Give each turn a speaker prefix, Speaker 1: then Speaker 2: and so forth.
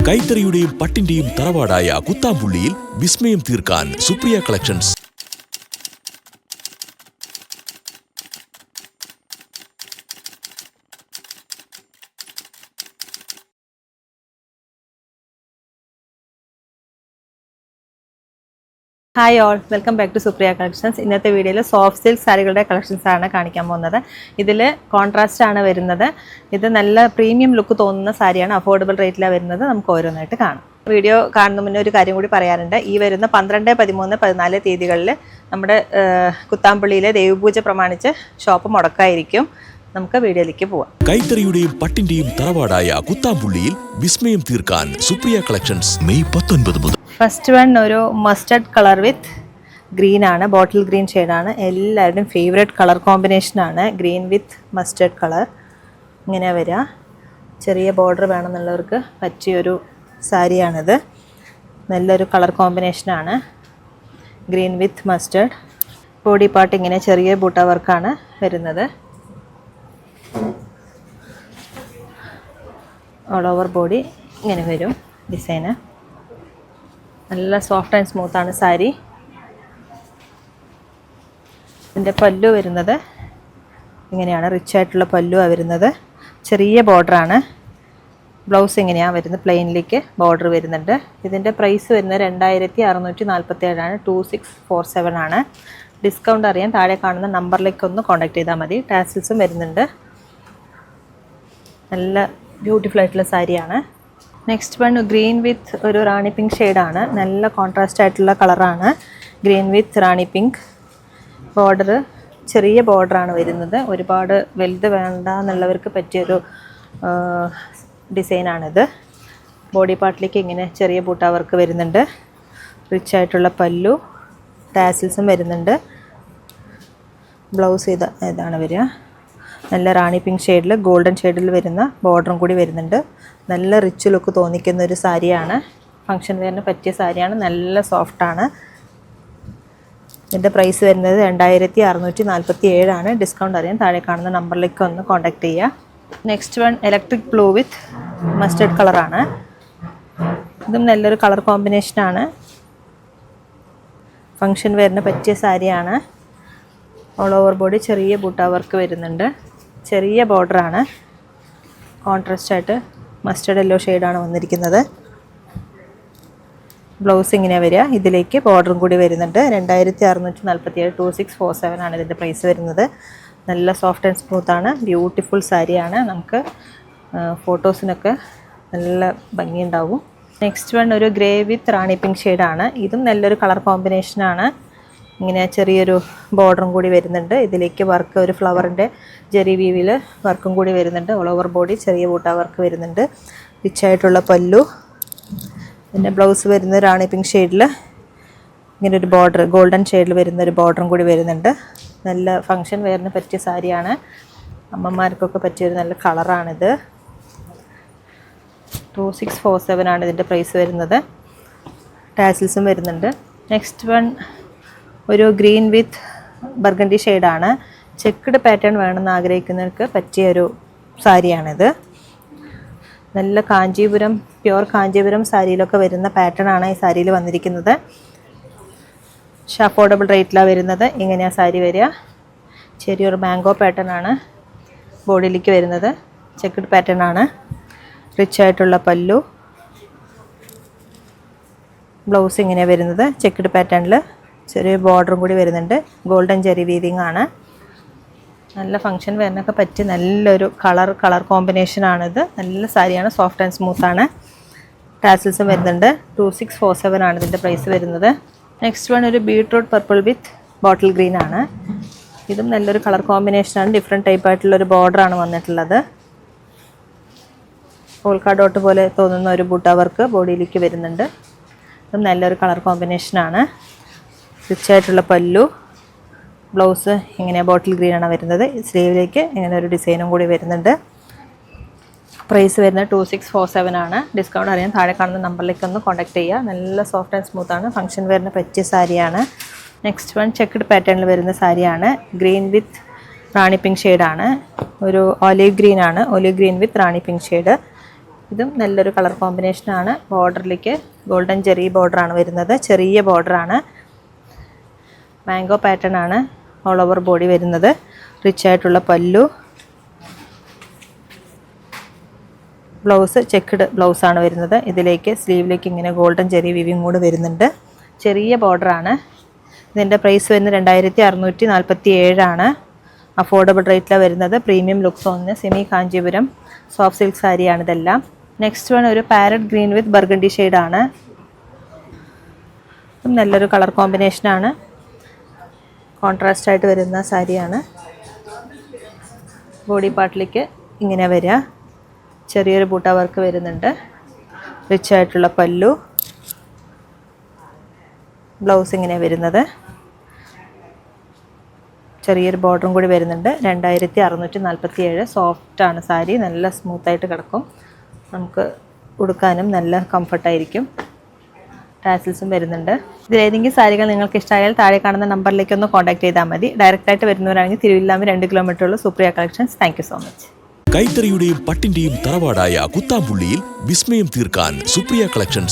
Speaker 1: കൈത്തറിയുടെയും പട്ടിന്റെയും തറവാടായ കുത്താമ്പുള്ളിയിൽ വിസ്മയം തീർക്കാൻ Supriya collections.
Speaker 2: Hi all, welcome back to Supriya collections. ഇന്നത്തെ വീഡിയോയിൽ സോഫ്റ്റ് സിൽക്ക് സാരികളുടെ കളക്ഷൻസ് ആണ് കാണിക്കാൻ പോകുന്നത്. ഇതിൽ കോൺട്രാസ്റ്റ് ആണ് വരുന്നത്. ഇത് നല്ല പ്രീമിയം ലുക്ക് തോന്നുന്ന സാരിയാണ്. അഫോർഡബിൾ റേറ്റിലാണ് വരുന്നത്. നമുക്ക് ഓരോന്നായിട്ട് കാണാം. വീഡിയോ കാണുന്ന മുന്നേ ഒരു കാര്യം കൂടി പറയാറുണ്ട്. ഈ വരുന്ന 12, 13, 14 തീയതികളിൽ നമ്മുടെ കുത്താമ്പള്ളിയിലെ ദേവപൂജ പ്രമാണിച്ച് ഷോപ്പ് മുടക്കായിരിക്കും. നമുക്ക് വീഡിയോയിലേക്ക് പോവാം.
Speaker 1: കൈത്തറിയുടെയും പട്ടിന്റെയും തറവാടായ കുത്താമ്പുള്ളിയിൽ വിസ്മയം തീർക്കാൻ സുപ്രിയ കളക്ഷൻസ് മെയ് 19 മുതൽ.
Speaker 2: ഫസ്റ്റ് വൺ ഒരു മസ്റ്റർഡ് കളർ വിത്ത് ഗ്രീൻ ആണ്. ബോട്ടിൽ ഗ്രീൻ ഷെയ്ഡാണ്. എല്ലാവരുടെയും ഫേവറേറ്റ് കളർ കോമ്പിനേഷനാണ്. ഗ്രീൻ വിത്ത് മസ്റ്റർഡ് കളർ. ഇങ്ങനെ വരിക. ചെറിയ ബോർഡർ വേണമെന്നുള്ളവർക്ക് പറ്റിയൊരു സാരിയാണിത്. നല്ലൊരു കളർ കോമ്പിനേഷനാണ്. ഗ്രീൻ വിത്ത് മസ്റ്റർഡ്. ബോഡി പാർട്ട് ഇങ്ങനെ ചെറിയ ബൂട്ട വർക്കാണ് വരുന്നത്. ഓൾ ഓവർ ബോഡി ഇങ്ങനെ വരും ഡിസൈന്. നല്ല സോഫ്റ്റ് ആൻഡ് സ്മൂത്താണ് സാരി. ഇതിൻ്റെ പല്ലു വരുന്നത് ഇങ്ങനെയാണ്. റിച്ച് ആയിട്ടുള്ള പല്ലുവാണ് വരുന്നത്. ചെറിയ ബോർഡറാണ്. ബ്ലൗസ് ഇങ്ങനെയാണ് വരുന്നത്. പ്ലെയിനിലേക്ക് ബോർഡർ വരുന്നുണ്ട്. ഇതിൻ്റെ പ്രൈസ് വരുന്നത് 2647 ആണ്. 2647 ആണ്. ഡിസ്കൗണ്ട് അറിയാൻ താഴെ കാണുന്ന നമ്പറിലേക്ക് ഒന്ന് കോൺടാക്ട് ചെയ്താൽ മതി. ടാസിൽസും വരുന്നുണ്ട്. നല്ല ബ്യൂട്ടിഫുൾ ആയിട്ടുള്ള സാരിയാണ്. നെക്സ്റ്റ് വൺ ഗ്രീൻ വിത്ത് ഒരു റാണി പിങ്ക് ഷെയ്ഡാണ്. നല്ല കോൺട്രാസ്റ്റ് ആയിട്ടുള്ള കളറാണ്. ഗ്രീൻ വിത്ത് റാണി പിങ്ക്. ബോർഡർ ചെറിയ ബോർഡറാണ് വരുന്നത്. ഒരുപാട് വലുത് വേണ്ട എന്നുള്ളവർക്ക് പറ്റിയൊരു ഡിസൈനാണിത്. ബോഡി പാർട്ടിലേക്ക് ഇങ്ങനെ ചെറിയ ബൂട്ട വർക്ക് വരുന്നുണ്ട്. റിച്ച് ആയിട്ടുള്ള പല്ലു. ടാസിൽസും വരുന്നുണ്ട്. ബ്ലൗസ് ഇതാണ് വരിക. നല്ല റാണി പിങ്ക് ഷെയ്ഡിൽ ഗോൾഡൻ ഷെയ്ഡിൽ വരുന്ന ബോർഡറും കൂടി വരുന്നുണ്ട്. നല്ല റിച്ച് ലുക്ക് തോന്നിക്കുന്ന ഒരു സാരിയാണ്. ഫംഗ്ഷൻ വെയറിന് പറ്റിയ സാരിയാണ്. നല്ല സോഫ്റ്റാണ്. ഇതിൻ്റെ പ്രൈസ് വരുന്നത് 2647 ആണ്. ഡിസ്കൗണ്ട് അറിയാൻ താഴെ കാണുന്ന നമ്പറിലേക്ക് ഒന്ന് കോൺടാക്ട് ചെയ്യുക. നെക്സ്റ്റ് വൺ ഇലക്ട്രിക് ബ്ലൂ വിത്ത് മസ്റ്റർഡ് കളറാണ്. ഇതും നല്ലൊരു കളർ കോമ്പിനേഷനാണ്. ഫംഗ്ഷൻ വെയറിന് പറ്റിയ സാരിയാണ്. ഓൾ ഓവർ ബോഡി ചെറിയ ബൂട്ട വർക്ക് വരുന്നുണ്ട്. ചെറിയ ബോർഡറാണ്. കോൺട്രാസ്റ്റ് ആയിട്ട് മസ്റ്റർഡ് യെല്ലോ ഷെയ്ഡാണ് വന്നിരിക്കുന്നത്. ബ്ലൗസ് ഇങ്ങനെ വരിക. ഇതിലേക്ക് ബോർഡറും കൂടി വരുന്നുണ്ട്. 2647 2647 ആണ് ഇതിൻ്റെ പ്രൈസ് വരുന്നത്. നല്ല സോഫ്റ്റ് ആൻഡ് സ്മൂത്താണ്. ബ്യൂട്ടിഫുൾ സാരിയാണ്. നമുക്ക് ഫോട്ടോസിനൊക്കെ നല്ല ഭംഗിയുണ്ടാവും. നെക്സ്റ്റ് വൺ ഒരു ഗ്രേ വിത്ത് റാണി പിങ്ക് ഷെയ്ഡാണ്. ഇതും നല്ലൊരു കളർ കോമ്പിനേഷനാണ്. ഇങ്ങനെ ചെറിയൊരു ബോർഡറും കൂടി വരുന്നുണ്ട്. ഇതിലേക്ക് വർക്ക് ഒരു ഫ്ലവറിൻ്റെ ജെറി വീവിൽ വർക്കും കൂടി വരുന്നുണ്ട്. ഓൾ ഓവർ ബോഡി ചെറിയ ബൂട്ട വർക്ക് വരുന്നുണ്ട്. റിച്ചായിട്ടുള്ള പല്ലു. പിന്നെ ബ്ലൗസ് വരുന്നത് റാണി പിങ്ക് ഷെയ്ഡിൽ ഇങ്ങനെ ഒരു ബോർഡർ ഗോൾഡൻ ഷെയ്ഡിൽ വരുന്ന ഒരു ബോർഡറും കൂടി വരുന്നുണ്ട്. നല്ല ഫംഗ്ഷൻ വെയറിന് പറ്റിയ സാരിയാണ്. അമ്മമാർക്കൊക്കെ പറ്റിയൊരു നല്ല കളറാണിത്. 2647 ആണ് ഇതിൻ്റെ പ്രൈസ് വരുന്നത്. ടാസിൽസും വരുന്നുണ്ട്. നെക്സ്റ്റ് വൺ ഒരു ഗ്രീൻ വിത്ത് ബർഗണ്ടി ഷെയ്ഡാണ്. ചെക്ക്ഡ് പാറ്റേൺ വേണമെന്ന് ആഗ്രഹിക്കുന്നവർക്ക് പറ്റിയൊരു സാരിയാണിത്. നല്ല കാഞ്ചീപുരം പ്യുവർ കാഞ്ചീപുരം സാരിയിലൊക്കെ വരുന്ന പാറ്റേൺ ആണ് ഈ സാരിയിൽ വന്നിരിക്കുന്നത്. അഫോർഡബിൾ റേറ്റിലാണ് വരുന്നത്. ഇങ്ങനെയാണ് സാരി വരിക. ചെറിയൊരു മാംഗോ പാറ്റേൺ ആണ് ബോഡിയിലേക്ക് വരുന്നത്. ചെക്ക്ഡ് പാറ്റേൺ ആണ്. റിച്ച് ആയിട്ടുള്ള പല്ലു. ബ്ലൗസ് ഇങ്ങനെ വരുന്നത് ചെക്ക്ഡ് പാറ്റേണിൽ ചെറിയ ബോർഡറും കൂടി വരുന്നുണ്ട്. ഗോൾഡൻ ജെറി വീവിങ് ആണ്. നല്ല ഫംഗ്ഷൻ വരുന്നൊക്കെ പറ്റി നല്ലൊരു കളർ കോമ്പിനേഷനാണിത്. നല്ല സാരിയാണ്. Soft and സ്മൂത്താണ്. ടാസിൽസും വരുന്നുണ്ട്. 2647 ആണ് ഇതിൻ്റെ പ്രൈസ് വരുന്നത്. നെക്സ്റ്റ് വൺ ഒരു ബീട്രൂട്ട് പർപ്പിൾ വിത്ത് ബോട്ടിൽ ഗ്രീൻ ആണ്. ഇതും നല്ലൊരു കളർ കോമ്പിനേഷനാണ്. ഡിഫറെൻറ്റ് ടൈപ്പായിട്ടുള്ളൊരു ബോർഡറാണ് വന്നിട്ടുള്ളത്. പോൾക്ക ഡോട്ട് പോലെ തോന്നുന്ന ഒരു ബൂട്ട വർക്ക് ബോഡിയിലേക്ക് വരുന്നുണ്ട്. ഇതും നല്ലൊരു കളർ കോമ്പിനേഷനാണ്. റിച്ചായിട്ടുള്ള പല്ലു. ബ്ലൗസ് ഇങ്ങനെ ബോട്ടിൽ ഗ്രീനാണ് വരുന്നത്. സ്ലീവിലേക്ക് ഇങ്ങനെ ഒരു ഡിസൈനും കൂടി വരുന്നുണ്ട്. പ്രൈസ് വരുന്നത് 2647 ആണ്. ഡിസ്കൗണ്ട് അറിയാൻ താഴെ കാണുന്ന നമ്പറിലേക്ക് ഒന്ന് കോൺടാക്ട് ചെയ്യുക. നല്ല സോഫ്റ്റ് ആൻഡ് സ്മൂത്താണ്. ഫംഗ്ഷൻ വെയറിന് പറ്റിയ സാരിയാണ്. നെക്സ്റ്റ് വൺ ചെക്ക്ഡ് പാറ്റേണിൽ വരുന്ന സാരിയാണ്. ഗ്രീൻ വിത്ത് റാണി പിങ്ക് ഷെയ്ഡാണ്. ഒരു ഒലീവ് ഗ്രീൻ ആണ്. ഒലീവ് ഗ്രീൻ വിത്ത് റാണി പിങ്ക് ഷെയ്ഡ്. ഇതും നല്ലൊരു കളർ കോമ്പിനേഷനാണ്. ബോർഡറിലേക്ക് ഗോൾഡൻ ജെറി ബോർഡറാണ് വരുന്നത്. ചെറിയ ബോർഡറാണ്. മാംഗോ പാറ്റേൺ ആണ് ഓൾ ഓവർ ബോഡി വരുന്നത്. റിച്ച് ആയിട്ടുള്ള പല്ലു. ബ്ലൗസ് ചെക്ക്ഡ് ബ്ലൗസാണ് വരുന്നത്. ഇതിലേക്ക് സ്ലീവിലേക്ക് ഇങ്ങനെ ഗോൾഡൻ ജെറി വിവിങ് കൂടെ വരുന്നുണ്ട്. ചെറിയ ബോർഡറാണ്. ഇതിൻ്റെ പ്രൈസ് വരുന്നത് 2647 അഫോർഡബിൾ റേറ്റിലാണ് വരുന്നത്. പ്രീമിയം ലുക്സ് ഒന്ന് സെമി കാഞ്ചീപുരം സോഫ്റ്റ് സിൽക്ക് സാരിയാണ് ഇതെല്ലാം. നെക്സ്റ്റ് വൺ ഒരു പാരറ്റ് ഗ്രീൻ വിത്ത് ബർഗണ്ടി ഷെയ്ഡാണ്. നല്ലൊരു കളർ കോമ്പിനേഷനാണ്. കോൺട്രാസ്റ്റ് ആയിട്ട് വരുന്ന സാരിയാണ്. ബോഡി പാർട്ടിലേക്ക് ഇങ്ങനെ വരിക. ചെറിയൊരു ബൂട്ട വർക്ക് വരുന്നുണ്ട്. റിച്ച് ആയിട്ടുള്ള പല്ലു. ബ്ലൗസ് ഇങ്ങനെ വരുന്നത്. ചെറിയൊരു ബോർഡറും കൂടി വരുന്നുണ്ട്. 2647. സോഫ്റ്റാണ് സാരി. നല്ല സ്മൂത്തായിട്ട് കിടക്കും. നമുക്ക് ഉടുക്കാനും നല്ല കംഫർട്ടായിരിക്കും. ടാസിൽസും വരുന്നുണ്ട്. ഇതിലേതെങ്കിലും സാരികൾ നിങ്ങൾക്ക് ഇഷ്ടമായാൽ താഴെ കാണുന്ന നമ്പറിലേക്ക് ഒന്ന് കോൺടാക്ട് ചെയ്താൽ മതി. ഡയറക്റ്റായിട്ട് വരുന്നവരാണെങ്കിൽ തിരുവില്ലാമ 2 കിലോമീറ്റർ ഉള്ള Supriya collections. Thank you so much.
Speaker 1: കൈത്തറിയുടെയും പട്ടിന്റെയും തറവാടായ കുത്താമ്പുള്ളിയിൽ വിസ്മയം തീർക്കാൻ സുപ്രിയ കളക്ഷൻസ്